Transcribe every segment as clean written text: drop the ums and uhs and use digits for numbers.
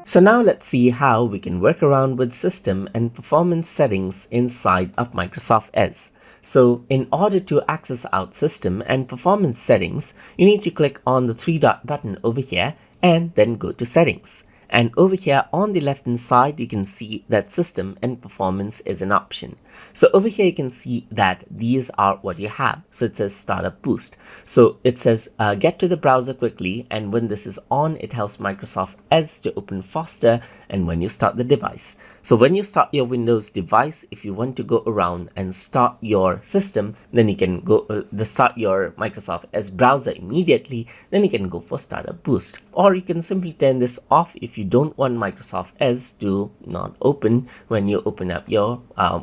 So now let's see how we can work around with system and performance settings inside of Microsoft Edge. So in order to access out system and performance settings, you need to click on the three dot button over here and then go to settings. And over here on the left hand side, you can see that system and performance is an option. So over here, you can see that these are what you have. So it says startup boost. So it says get to the browser quickly. And when this is on, it helps Microsoft Edge to open faster and when you start the device. So when you start your Windows device, if you want to go around and start your system, then you can go start your Microsoft Edge browser immediately. Then you can go for startup boost, or you can simply turn this off if you don't want Microsoft Edge to not open when you open up your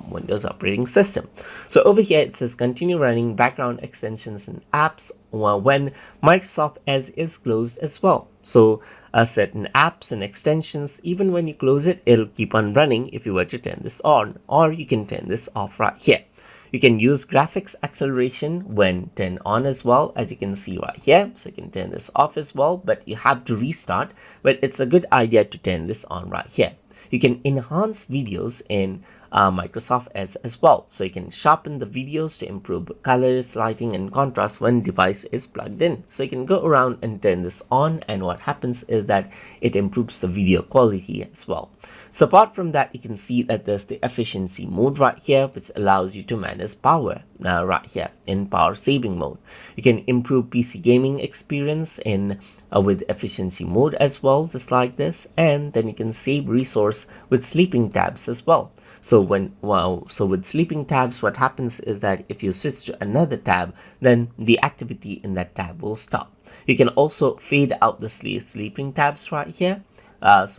Windows operating system. So over here it says continue running background extensions and apps when Microsoft Edge is closed as well. So certain apps and extensions, even when you close it, it'll keep on running if you were to turn this on, or you can turn this off right here. You can use graphics acceleration when turned on as well, as you can see right here. So you can turn this off as well, but you have to restart. But it's a good idea to turn this on right here. You can enhance videos in Microsoft Edge as well. So you can sharpen the videos to improve colors, lighting, and contrast when device is plugged in. So you can go around and turn this on, and what happens is that it improves the video quality as well. So apart from that, you can see that there's the efficiency mode right here, which allows you to manage power right here in power saving mode. You can improve PC gaming experience in with efficiency mode as well, just like this, and then you can save resource with sleeping tabs as well. So with sleeping tabs, what happens is that if you switch to another tab, then the activity in that tab will stop. You can also fade out the sleeping tabs right here. What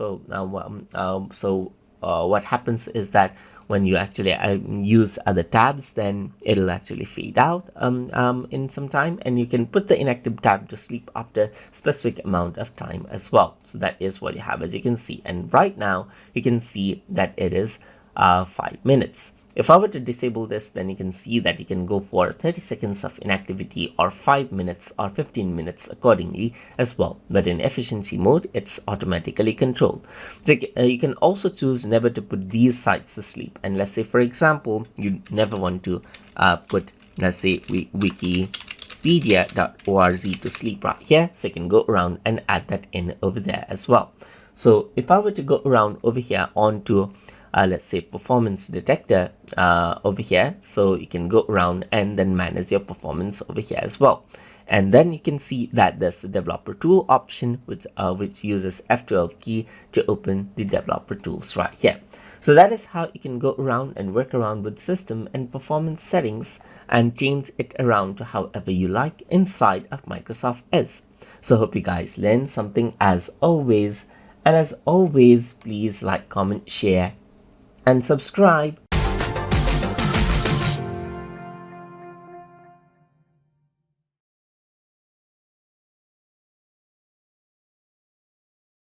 happens is that when you actually use other tabs, then it'll actually fade out in some time, and you can put the inactive tab to sleep after specific amount of time as well. So that is what you have, as you can see. And right now you can see that it is 5 minutes. If I were to disable this, then you can see that you can go for 30 seconds of inactivity, or 5 minutes, or 15 minutes accordingly as well. But in efficiency mode, it's automatically controlled. So you can also choose never to put these sites to sleep. And let's say, for example, you never want to put, let's say, wikipedia.org to sleep right here. So you can go around and add that in over there as well. So if I were to go around over here onto let's say performance detector over here, so you can go around and then manage your performance over here as well. And then you can see that there's the developer tool option, which uses F12 key to open the developer tools right here. So that is how you can go around and work around with system and performance settings and change it around to however you like inside of Microsoft Edge. So hope you guys learned something as always. And as always, please like, comment, share, and subscribe